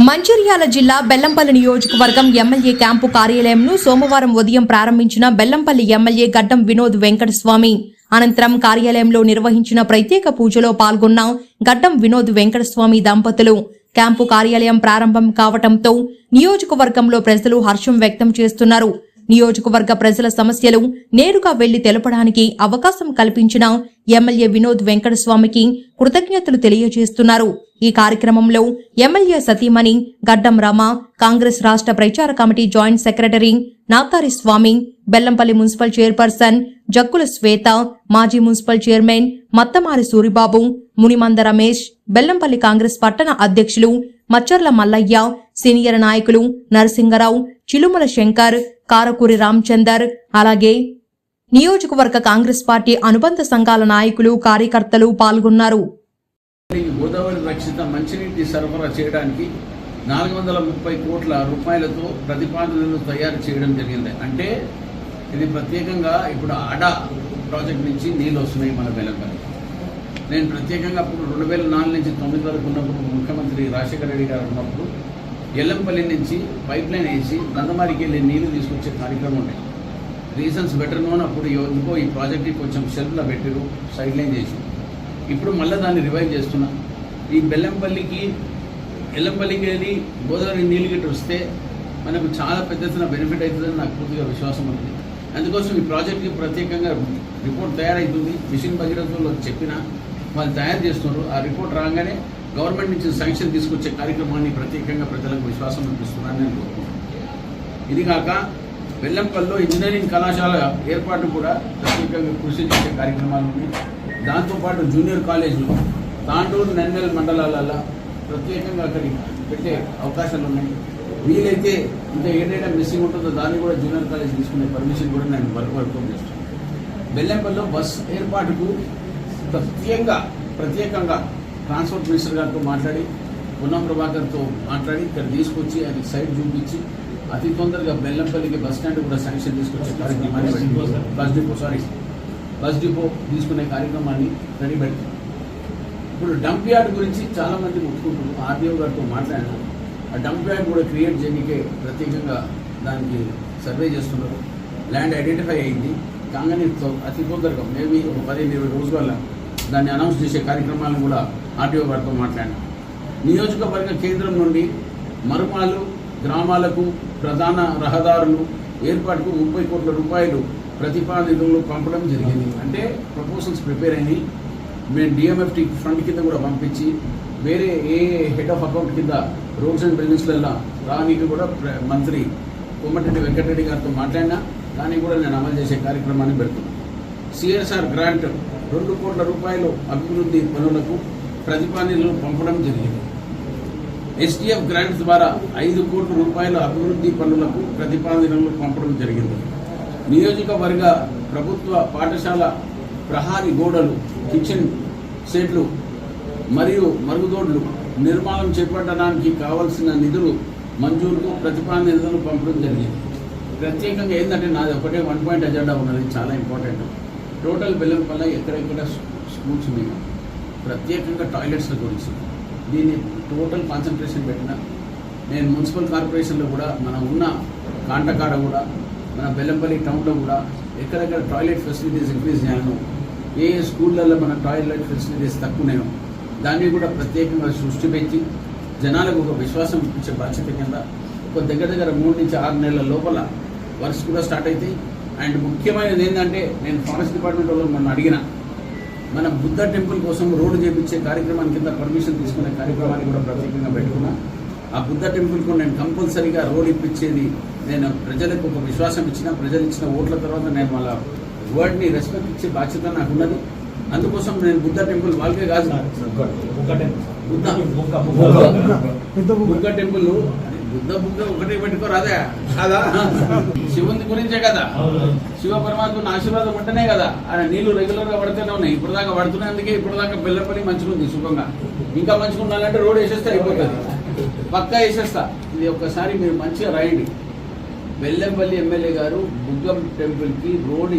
మంచిర్యాల జిల్లా బెల్లంపల్లి నియోజకవర్గం MLA camp కార్యాలయంను సోమవారం ఉదయం ప్రారంభించిన బెల్లంపల్లి ఎమ్మెల్యే గడ్డం వినోద్ వెంకటస్వామి అనంతరం కార్యాలయంలో నిర్వహించిన ప్రత్యేక పూజలో పాల్గొన్న గడ్డం వినోద్ వెంకటస్వామి దంపతులు క్యాంపు కార్యాలయం ప్రారంభం కావడంతో నియోజకవర్గంలో ప్రజలు హర్షం వ్యక్తం చేస్తున్నారు. నియోజకవర్గ ప్రజల సమస్యలు నేరుగా వెళ్లి తెలపడానికి అవకాశం కల్పించిన ఎమ్మెల్యే వినోద్ వెంకటస్వామికి కృతజ్ఞతలు తెలియజేస్తున్నారు. ఈ కార్యక్రమంలో ఎమ్మెల్యే సతీమణి గడ్డం రమ, కాంగ్రెస్ రాష్ట్ర ప్రచార కమిటీ జాయింట్ సెక్రటరీ నాతారి స్వామి, బెల్లంపల్లి మున్సిపల్ చైర్పర్సన్ జక్కుల శ్వేత, మాజీ మున్సిపల్ చైర్మన్ మత్తమారి సూరిబాబు, మునిమంద రమేష్, బెల్లంపల్లి కాంగ్రెస్ పట్టణ అధ్యక్షులు మచ్చర్ల మల్లయ్య, సీనియర్ నాయకులు నరసింగరావు, చిలుమల శంకర్, కారకూరి రామచందర్, అలాగే నియోజకవర్గ కాంగ్రెస్ పార్టీ అనుబంధ సంఘాల నాయకులు, కార్యకర్తలు పాల్గొన్నారు. గోదావరి రక్షిత మంచినీటి సరఫరా చేయడానికి 430 కోట్ల రూపాయలతో ప్రతిపాదనలు తయారు చేయడం జరిగింది. అంటే ఇది ప్రత్యేకంగా ఇప్పుడు ఆడా ప్రాజెక్ట్ నుంచి నీళ్ళు వస్తున్నాయి మన బెల్లంపల్లి. నేను ప్రత్యేకంగా అప్పుడు 2004 నుంచి 9 వరకు ఉన్నప్పుడు ముఖ్యమంత్రి రాజశేఖర రెడ్డి గారు ఉన్నప్పుడు ఎల్లంపల్లి నుంచి పైప్ లైన్ వేసి నందమారికి వెళ్ళి నీళ్లు తీసుకొచ్చే కార్యక్రమం ఉన్నాయి. Reasons better known. అప్పుడు ఎందుకో ఈ ప్రాజెక్ట్ని కొంచెం షెల్ఫ్లో పెట్టారు, సైడ్ లైన్ చేసి. ఇప్పుడు మళ్ళీ దాన్ని రివైవ్ చేస్తున్నా. ఈ ఎల్లంపల్లికి వెళ్ళి గోదావరి నీళ్ళు గిట్ట వస్తే మనకు చాలా పెద్ద ఎత్తున బెనిఫిట్ అవుతుందని నాకు పూర్తిగా విశ్వాసం ఉంది. అందుకోసం ఈ ప్రాజెక్ట్కి ప్రత్యేకంగా రిపోర్ట్ తయారవుతుంది. మిషన్ భగీరథలో చెప్పిన వాళ్ళు తయారు చేస్తున్నారు. ఆ రిపోర్ట్ రాగానే గవర్నమెంట్ నుంచి శాంక్షన్ తీసుకొచ్చే కార్యక్రమాన్ని ప్రత్యేకంగా ప్రజలకు విశ్వాసం అనిపిస్తున్నాను నేను కోరుకుంటున్నాను. ఇది కాక బెల్లంపల్లిలో ఇంజనీరింగ్ కళాశాల ఏర్పాటు కూడా ప్రత్యేకంగా కృషి చేసే కార్యక్రమాలు ఉన్నాయి. దాంతోపాటు జూనియర్ కాలేజీలు తాండూరు, నెన్నెల్ మండలాలలో ప్రత్యేకంగా అక్కడికి పెట్టే అవకాశాలు ఉన్నాయి. వీలైతే ఇంకా ఏదైనా మిస్సింగ్ ఉంటుందో దాన్ని కూడా జూనియర్ కాలేజ్ తీసుకునే పర్మిషన్ కూడా నేను వర్క్ చేస్తాను. బెల్లంపల్లిలో బస్ ఏర్పాటుకు ప్రత్యేకంగా ట్రాన్స్పోర్ట్ మినిస్టర్ గారితో మాట్లాడి, పొన్నం ప్రభాకర్తో మాట్లాడి ఇక్కడ తీసుకొచ్చి అది సైట్ చూపించి అతి తొందరగా బెల్లంపల్లికి బస్ స్టాండ్ కూడా శాంక్షన్ తీసుకొచ్చే కార్యక్రమాన్ని బస్ డిపో తీసుకునే కార్యక్రమాన్ని రెడీ పెడతాం. ఇప్పుడు డంప్ యార్డ్ గురించి చాలామంది ఒప్పుకుంటున్నారు. ఆర్డీఓ గారితో మాట్లాడినా ఆ డంప్ యార్డ్ కూడా క్రియేట్ చేయడానికే ప్రత్యేకంగా దానికి సర్వే చేస్తున్నారు. ల్యాండ్ ఐడెంటిఫై అయింది. కాగానే అతి తొందరగా మేబీ ఒక 15-20 రోజుల దాన్ని అనౌన్స్ చేసే కార్యక్రమాలను కూడా ఆర్డీఓ గారితో మాట్లాడినా. నియోజకవర్గ కేంద్రం నుండి మరుమాలు గ్రామాలకు ప్రధాన రహదారులు ఏర్పాటుకు 30 కోట్ల రూపాయలు ప్రతిపాదనలు పంపడం జరిగింది. అంటే ప్రపోజల్స్ ప్రిపేర్ అయినాయి. మేము డిఎంఎఫ్టీ ఫండ్ కింద కూడా పంపించి వేరే ఏ హెడ్ ఆఫ్ అకౌంట్ కింద రోడ్స్ అండ్ బిజినెస్లలో రానికి కూడా మంత్రి కోమటిరెడ్డి వెంకటరెడ్డి గారితో మాట్లాడినా దాన్ని కూడా నేను అమలు చేసే కార్యక్రమాన్ని పెడుతున్నాను. సిఎస్ఆర్ గ్రాంట్ 2 కోట్ల రూపాయలు అభివృద్ధి పనులకు ప్రతిపాదనలు పంపడం జరిగింది. ఎస్టీఎఫ్ గ్రాంట్ ద్వారా 5 కోట్ల రూపాయల అభివృద్ధి పనులకు ప్రతిపాదనలు పంపడం జరిగింది. నియోజకవర్గ ప్రభుత్వ పాఠశాల ప్రహారీ గోడలు, కిచెన్ సెట్లు మరియు మరుగుదొడ్లు నిర్మాణం చేపట్టడానికి కావాల్సిన నిధులు మంజూరుకు ప్రతిపాదనలు పంపడం జరిగింది. ప్రత్యేకంగా ఏంటంటే నాది ఒకటే 1 పాయింట్ ఎజెండా ఉన్నది, చాలా ఇంపార్టెంట్. టోటల్ బెల్లంపల్లి ఎక్కడెక్కడ స్కూల్స్ ఉన్నాయి, ప్రత్యేకంగా టాయిలెట్స్ల గురించి దీన్ని టోటల్ కాన్సన్ట్రేషన్ పెట్టిన. నేను మున్సిపల్ కార్పొరేషన్లో కూడా మనం ఉన్న కాంటకాడ కూడా మన బెల్లంపల్లి టౌన్లో కూడా ఎక్కడెక్కడ టాయిలెట్ ఫెసిలిటీస్ ఇంక్రీజ్ చేయాలను, ఏ స్కూళ్ళల్లో మన టాయిలెట్ ఫెసిలిటీస్ తక్కువనేమో దాన్ని కూడా ప్రత్యేకంగా సృష్టి పెంచి జనాలకు ఒక విశ్వాసం ఇచ్చే బాధ్యత కింద ఒక దగ్గర 3 నుంచి 6 నెలల లోపల వర్క్స్ కూడా స్టార్ట్ అవుతాయి. అండ్ ముఖ్యమైనది ఏంటంటే నేను ఫారెస్ట్ డిపార్ట్మెంట్ వాళ్ళు మనం అడిగిన మన బుద్ధ టెంపుల్ కోసం రోడ్డు చేపించే కార్యక్రమాన్ని కింద పర్మిషన్ తీసుకునే కార్యక్రమాన్ని కూడా ప్రత్యేకంగా పెట్టుకున్నా. ఆ బుద్ధ టెంపుల్కు నేను కంపల్సరీగా రోడ్ ఇప్పించేది నేను ప్రజలకు ఒక విశ్వాసం ఇచ్చిన, ప్రజలు ఇచ్చిన ఓట్ల తర్వాత నేను వాళ్ళ వర్డ్ని రెస్పెక్ట్ ఇచ్చే బాధ్యత నాకు ఉన్నది. అందుకోసం నేను బుద్ధ టెంపుల్ వాళ్ళకే కాదు, బుద్ధ టెంపుల్ బుద్ధ ఒకటే పెట్టుకోరాదే కాదా, శివుని గురించే కదా. శివ పరమాత్మ ఆశీర్వాదం ఉంటేనే కదా ఆయన నీళ్లు రెగ్యులర్గా పడుతూనే ఉన్నాయి. ఇప్పుడు దాకా పడుతున్నందుకే ఇప్పుడు దాకా బెల్లంపల్లి మంచిగా ఉంది సుఖంగా. ఇంకా మంచిగా ఉండాలంటే రోడ్ వేసేస్తే అయిపోతుంది, పక్కా వేసేస్తా. ఇది ఒక్కసారి మీరు మంచిగా రాయండి. బెల్లంపల్లి ఎమ్మెల్యే గారు బుగ్గం టెంపుల్కి రోడ్